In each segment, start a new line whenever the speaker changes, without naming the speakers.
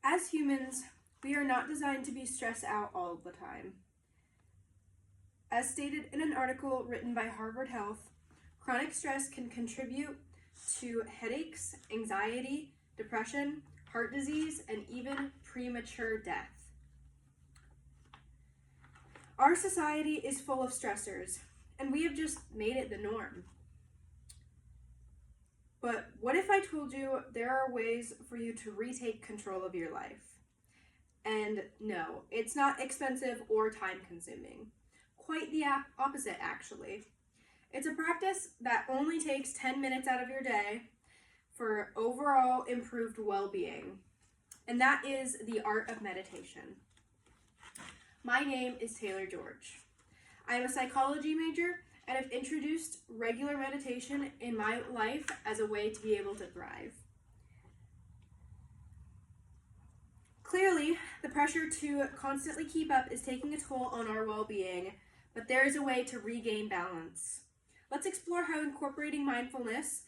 As humans, we are not designed to be stressed out all the time. As stated in an article written by Harvard Health, chronic stress can contribute to headaches, anxiety, depression, heart disease, and even premature death. Our society is full of stressors, and we have just made it the norm. But what if I told you there are ways for you to retake control of your life? And no, it's not expensive or time-consuming. Quite the opposite, actually. It's a practice that only takes 10 minutes out of your day for overall improved well-being, and that is the art of meditation. My name is Taylor George. I am a psychology major and have introduced regular meditation in my life as a way to be able to thrive. Clearly, the pressure to constantly keep up is taking a toll on our well-being, but there is a way to regain balance. Let's explore how incorporating mindfulness,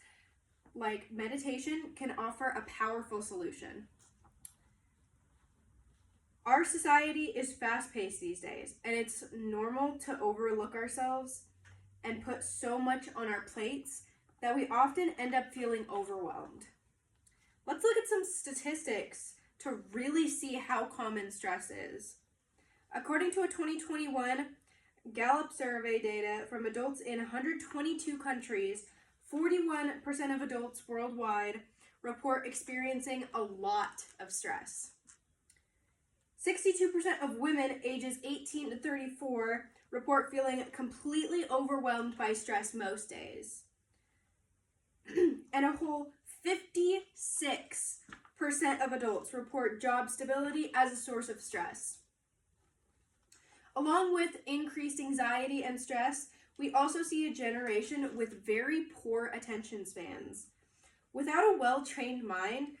like meditation, can offer a powerful solution. Our society is fast-paced these days, and it's normal to overlook ourselves and put so much on our plates that we often end up feeling overwhelmed. Let's look at some statistics to really see how common stress is. According to a 2021 Gallup survey data from adults in 122 countries, 41% of adults worldwide report experiencing a lot of stress. 62% of women ages 18 to 34 report feeling completely overwhelmed by stress most days. And a whole 56% of adults report job stability as a source of stress. Along with increased anxiety and stress, we also see a generation with very poor attention spans. Without a well-trained mind,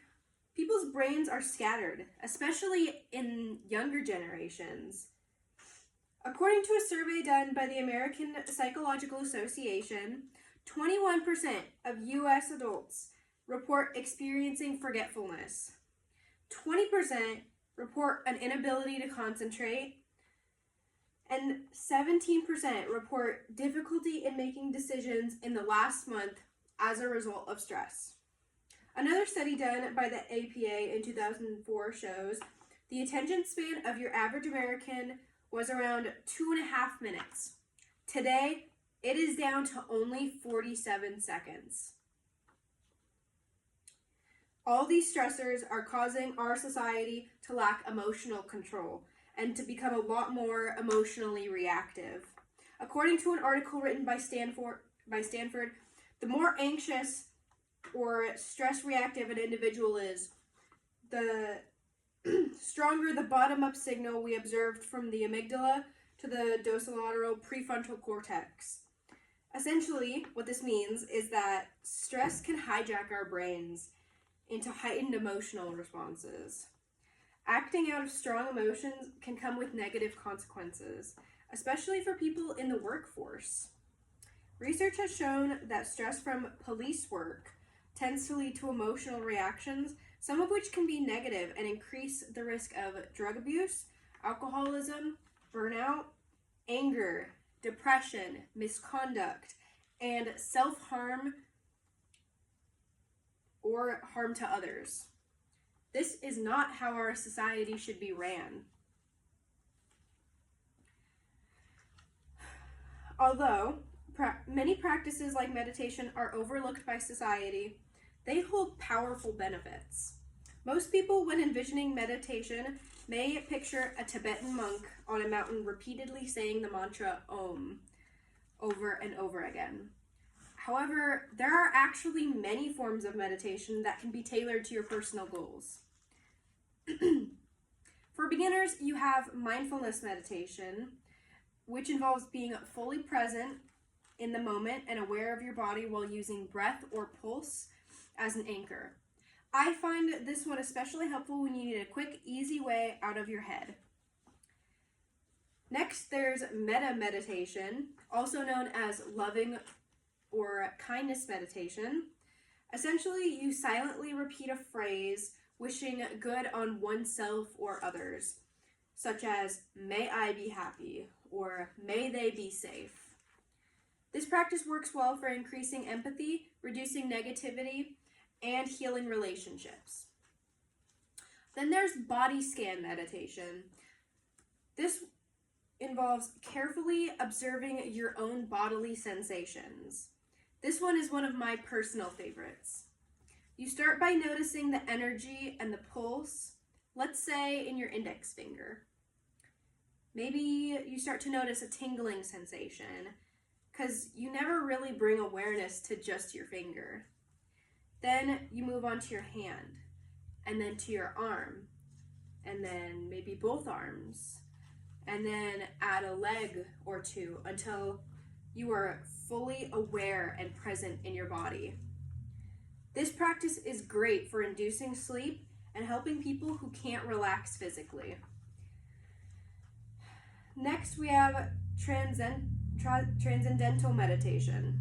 people's brains are scattered, especially in younger generations. According to a survey done by the American Psychological Association, 21% of U.S. adults report experiencing forgetfulness. 20% report an inability to concentrate, and 17% report difficulty in making decisions in the last month as a result of stress. Another study done by the APA in 2004 shows the attention span of your average American was around 2.5 minutes. Today, it is down to only 47 seconds. All these stressors are causing our society to lack emotional control and to become a lot more emotionally reactive. According to an article written by Stanford, the more anxious or stress reactive an individual is, the stronger the bottom-up signal we observed from the amygdala to the dorsolateral prefrontal cortex. Essentially, what this means is that stress can hijack our brains into heightened emotional responses. Acting out of strong emotions can come with negative consequences, especially for people in the workforce. Research has shown that stress from police work tends to lead to emotional reactions, some of which can be negative and increase the risk of drug abuse, alcoholism, burnout, anger, depression, misconduct, and self-harm or harm to others. This is not how our society should be ran. Although many practices like meditation are overlooked by society, they hold powerful benefits. Most people, when envisioning meditation, may picture a Tibetan monk on a mountain repeatedly saying the mantra Om over and over again. However, there are actually many forms of meditation that can be tailored to your personal goals. For beginners, you have mindfulness meditation, which involves being fully present in the moment and aware of your body while using breath or pulse as an anchor. I find this one especially helpful when you need a quick, easy way out of your head. Next, there's metta meditation, also known as loving or kindness meditation. Essentially, you silently repeat a phrase wishing good on oneself or others, such as, "May I be happy," or "May they be safe." This practice works well for increasing empathy, reducing negativity, and healing relationships. Then there's body scan meditation. This involves carefully observing your own bodily sensations. This one is one of my personal favorites. You start by noticing the energy and the pulse, let's say in your index finger. Maybe you start to notice a tingling sensation, because you never really bring awareness to just your finger. Then you move on to your hand, and then to your arm, and then maybe both arms, and then add a leg or two until you are fully aware and present in your body. This practice is great for inducing sleep and helping people who can't relax physically. Next, we have transcendental meditation.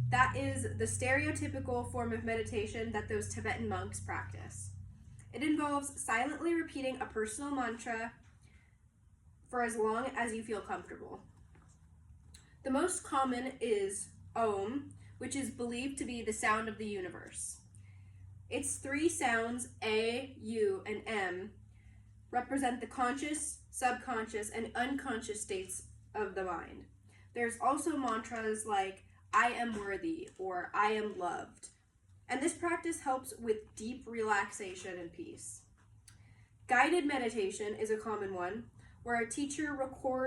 That is the stereotypical form of meditation that those Tibetan monks practice. It involves silently repeating a personal mantra for as long as you feel comfortable. The most common is Om, which is believed to be the sound of the universe. Its three sounds, A, U, and M, represent the conscious, subconscious, and unconscious states of the mind. There's also mantras like "I am worthy" or "I am loved," and this practice helps with deep relaxation and peace. Guided meditation is a common one, where a teacher or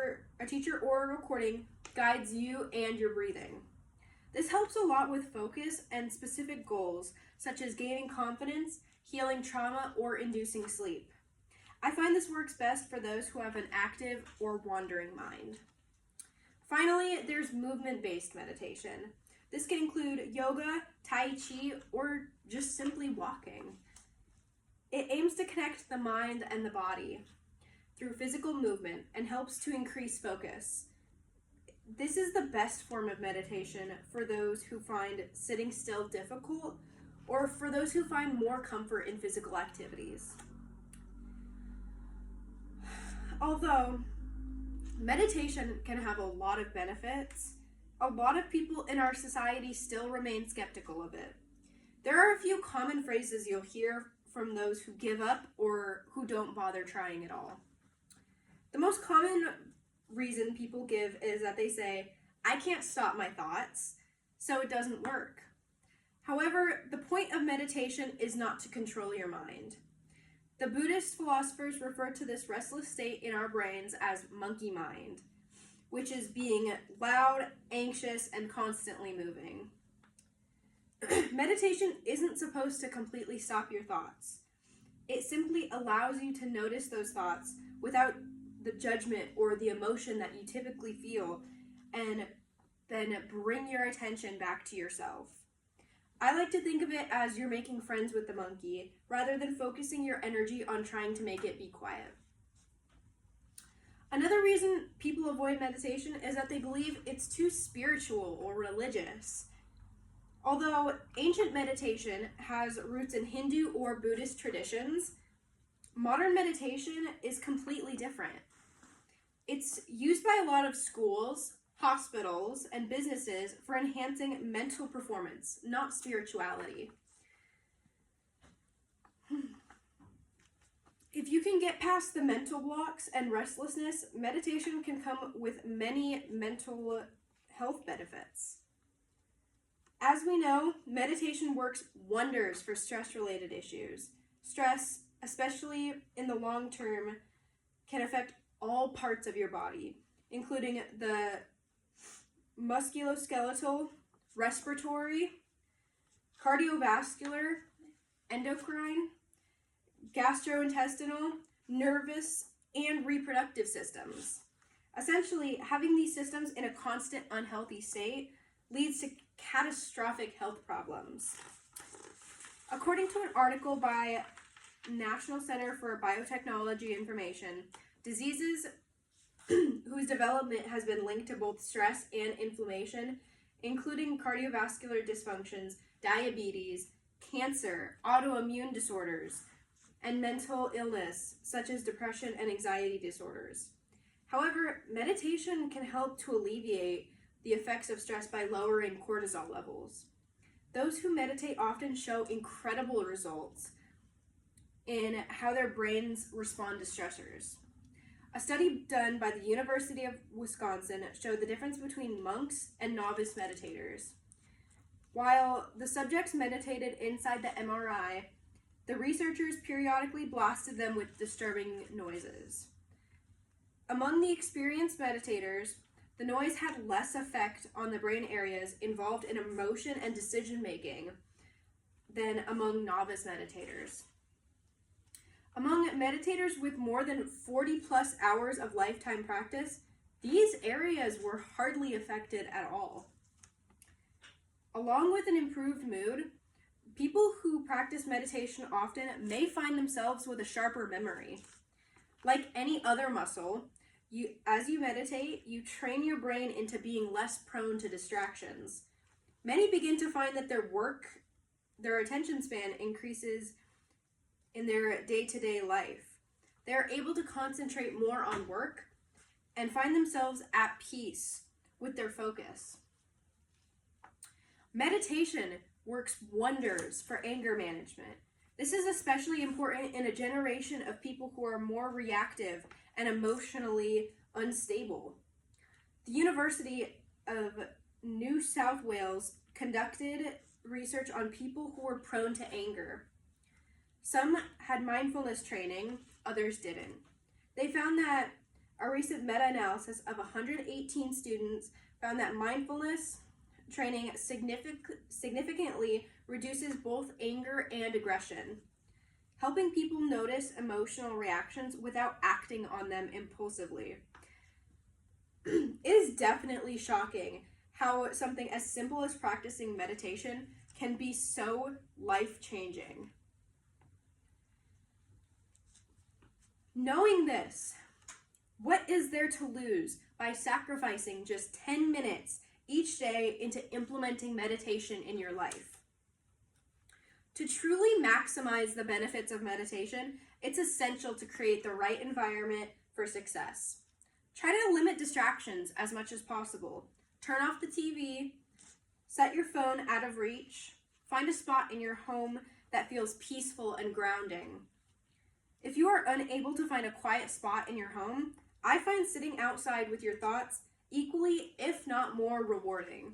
a recording guides you and your breathing. This helps a lot with focus and specific goals, such as gaining confidence, healing trauma, or inducing sleep. I find this works best for those who have an active or wandering mind. Finally, there's movement-based meditation. This can include yoga, tai chi, or just simply walking. It aims to connect the mind and the body through physical movement and helps to increase focus. This is the best form of meditation for those who find sitting still difficult or for those who find more comfort in physical activities. Although meditation can have a lot of benefits, a lot of people in our society still remain skeptical of it. There are a few common phrases you'll hear from those who give up or who don't bother trying at all. The most common reason people give is that they say, "I can't stop my thoughts, so it doesn't work." However, the point of meditation is not to control your mind. The Buddhist philosophers refer to this restless state in our brains as monkey mind, which is being loud, anxious, and constantly moving. Meditation isn't supposed to completely stop your thoughts. It simply allows you to notice those thoughts without the judgment or the emotion that you typically feel, and then bring your attention back to yourself. I like to think of it as you're making friends with the monkey, rather than focusing your energy on trying to make it be quiet. Another reason people avoid meditation is that they believe it's too spiritual or religious. Although ancient meditation has roots in Hindu or Buddhist traditions, modern meditation is completely different. It's used by a lot of schools, hospitals, and businesses for enhancing mental performance, not spirituality. If you can get past the mental blocks and restlessness, meditation can come with many mental health benefits. As we know, meditation works wonders for stress-related issues. Stress, especially in the long term, can affect all parts of your body, including the musculoskeletal, respiratory, cardiovascular, endocrine, gastrointestinal, nervous, and reproductive systems. Essentially, having these systems in a constant unhealthy state leads to catastrophic health problems. According to an article by National Center for Biotechnology Information, diseases whose development has been linked to both stress and inflammation, including cardiovascular dysfunctions, diabetes, cancer, autoimmune disorders, and mental illness, such as depression and anxiety disorders. However, meditation can help to alleviate the effects of stress by lowering cortisol levels. Those who meditate often show incredible results in how their brains respond to stressors. A study done by the University of Wisconsin showed the difference between monks and novice meditators. While the subjects meditated inside the MRI, the researchers periodically blasted them with disturbing noises. Among the experienced meditators, the noise had less effect on the brain areas involved in emotion and decision making than among novice meditators. Among meditators with more than 40 plus hours of lifetime practice, these areas were hardly affected at all. Along with an improved mood, people who practice meditation often may find themselves with a sharper memory. Like any other muscle, as you meditate, you train your brain into being less prone to distractions. Many begin to find that their attention span increases in their day-to-day life. They are able to concentrate more on work and find themselves at peace with their focus. Meditation works wonders for anger management. This is especially important in a generation of people who are more reactive and emotionally unstable. The University of New South Wales conducted research on people who were prone to anger. Some had mindfulness training, others didn't. They found that a recent meta-analysis of 118 students found that mindfulness training significantly reduces both anger and aggression, helping people notice emotional reactions without acting on them impulsively. It is definitely shocking how something as simple as practicing meditation can be so life-changing. Knowing this, what is there to lose by sacrificing just 10 minutes each day into implementing meditation in your life? To truly maximize the benefits of meditation, it's essential to create the right environment for success. Try to limit distractions as much as possible. Turn off the TV, set your phone out of reach, find a spot in your home that feels peaceful and grounding. If you are unable to find a quiet spot in your home, I find sitting outside with your thoughts equally, if not more, rewarding.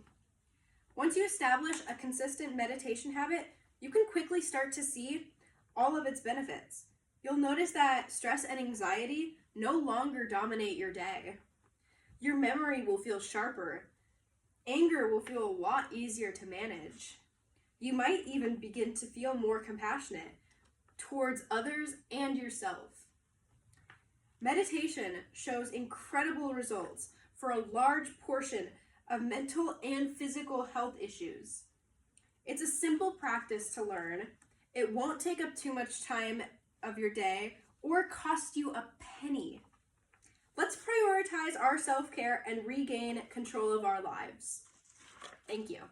Once you establish a consistent meditation habit, you can quickly start to see all of its benefits. You'll notice that stress and anxiety no longer dominate your day. Your memory will feel sharper. Anger will feel a lot easier to manage. You might even begin to feel more compassionate towards others and yourself. Meditation shows incredible results for a large portion of mental and physical health issues. It's a simple practice to learn. It won't take up too much time of your day or cost you a penny. Let's prioritize our self-care and regain control of our lives. Thank you.